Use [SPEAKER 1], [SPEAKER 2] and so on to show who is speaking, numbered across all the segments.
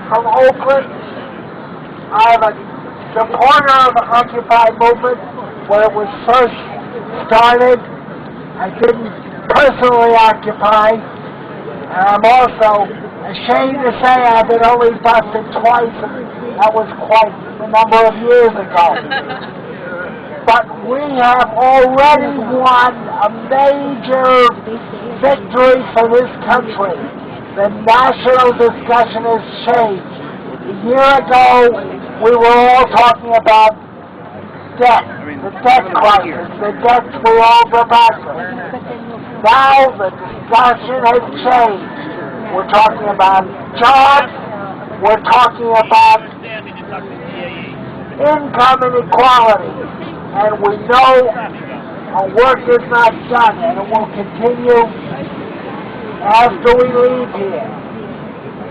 [SPEAKER 1] from Oakland. I'm a supporter of the Occupy movement when it was first started. I didn't personally occupy, and I'm also ashamed to say I've been only busted twice, and that was quite a number of years ago. But we have already won a major victory for this country. The national discussion has changed. A year ago, we were all talking about debt, the debt crisis, the debts we all deposited. Now the discussion has changed. We're talking about jobs, we're talking about income inequality, and we know our work is not done, and it will continue after we leave here.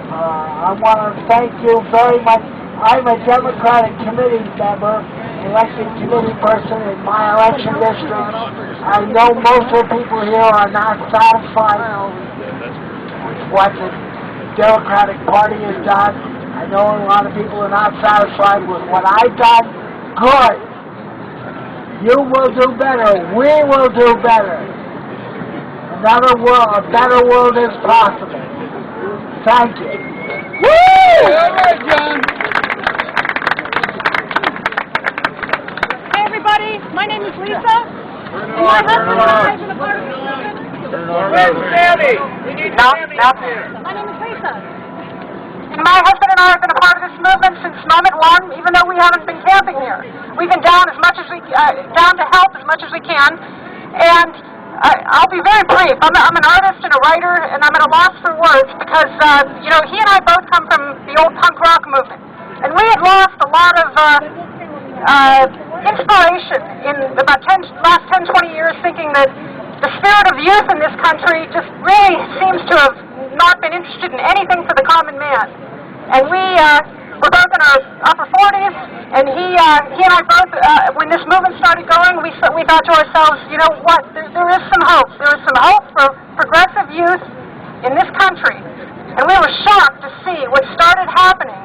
[SPEAKER 1] I want to thank you very much. I'm a Democratic committee member, elected committee person in my election district. I know most of the people here are not satisfied with what the Democratic Party has done. I know a lot of people are not satisfied with what I've done. Good. You will do better. We will do better. Another world, a better world is possible. Thank you.
[SPEAKER 2] Woo! All right, John.
[SPEAKER 3] Hey, everybody. My name is Lisa. And my husband and I have been a part of this movement.
[SPEAKER 2] Where's Sammy? We need Sammy up here.
[SPEAKER 3] My name is Lisa. And my husband and I have been a part of this movement since moment one, even though we haven't been camping here. We've been down as much as we down to help as much as we can. And I'll be very brief. I'm an artist and a writer, and I'm at a loss for words because, you know, he and I both come from the old punk rock movement. And we had lost a lot of inspiration in about last 10, 20 years, thinking that the spirit of youth in this country just really seems to have not been interested in anything for the common man. And we're both in our upper 40s, and he and I both, when this movement started going, we thought to ourselves, you know what, there is some hope. There is some hope for progressive youth in this country. And we were shocked to see what started happening,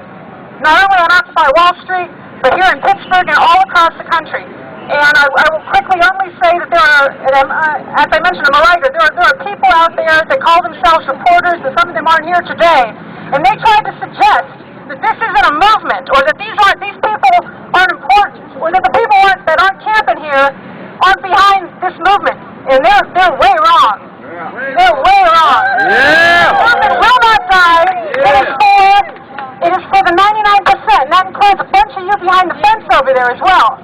[SPEAKER 3] not only on Occupy Wall Street, but here in Pittsburgh and all across the country. And I will quickly only say that there are, as I mentioned, I'm a writer, there are people out there that call themselves reporters, and some of them aren't here today, and they tried to suggest that this isn't a movement, or that these people aren't important, or that the people that aren't camping here aren't behind this movement, and they're way wrong. They're way wrong.
[SPEAKER 2] Yeah.
[SPEAKER 3] The movement will not die. It is for the 99%, and that includes a bunch of you behind the fence over there as well.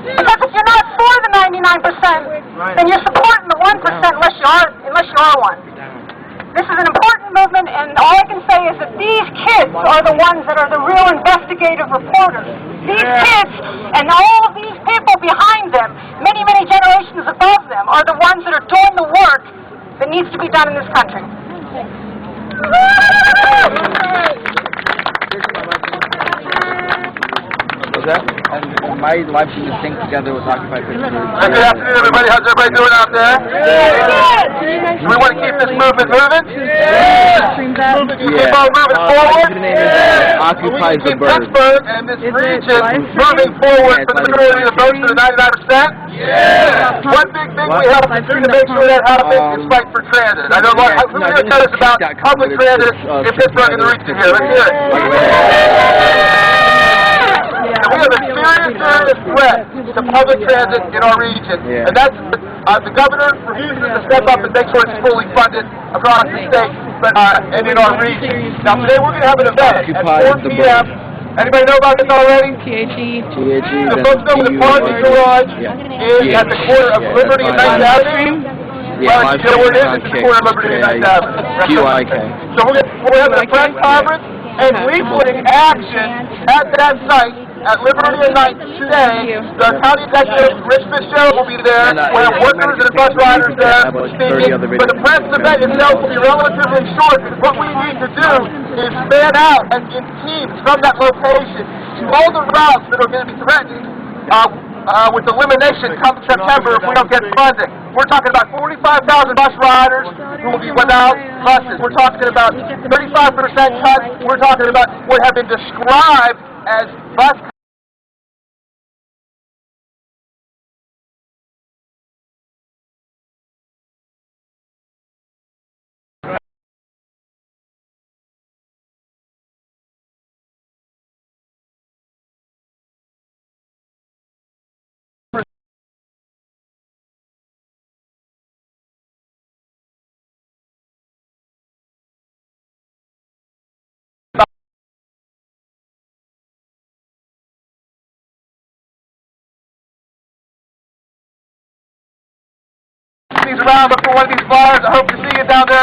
[SPEAKER 3] Because if you're not for the 99%, then you're supporting the 1% unless you are one. This is an important movement, and all I can say is that these kids are the ones that are the real investigative reporters. These kids and all of these people behind them, many, many generations above them, are the ones that are doing the work that needs to be done in this country.
[SPEAKER 4] And my life is synced together with Occupy Pittsburgh.
[SPEAKER 2] Good afternoon, everybody. How's everybody doing out there? Do we want to keep this movement moving? Keep on moving forward.
[SPEAKER 4] The name is OccupytheBurgh.
[SPEAKER 2] Pittsburgh and this region moving forward for the majority of the votes to the 99%? One big thing we have to do to make sure that happens is fight for transit. I know who here tell us about public transit in Pittsburgh and the region here. Let's hear it. We have a serious threat to public transit in our region, and that's the governor refuses to step up and make sure it's fully funded across the state and in our region. Now today we're going to have an event at 4 p.m. Anybody know about this already?
[SPEAKER 4] THE.
[SPEAKER 2] The folks know the parking garage is at the corner of Liberty and 9th Avenue.
[SPEAKER 4] Yeah,
[SPEAKER 2] you know where it is? It's the corner of Liberty and 9th Avenue.
[SPEAKER 4] QIK.
[SPEAKER 2] So we're having a press conference and leafleting action at that site at Liberty and 9th today. The county executive, Rich Fitzgerald, will be there. We'll have workers and bus riders there speaking. But the press event itself will be relatively short. What we need to do is span out and in teams from that location to all the routes that are going to be threatened. with elimination come September if we don't get funding. We're talking about 45,000 bus riders who will be without buses. We're talking about 35% cuts. We're talking about what have been described as bus around. Look for one of these flyers. I hope to see you down there.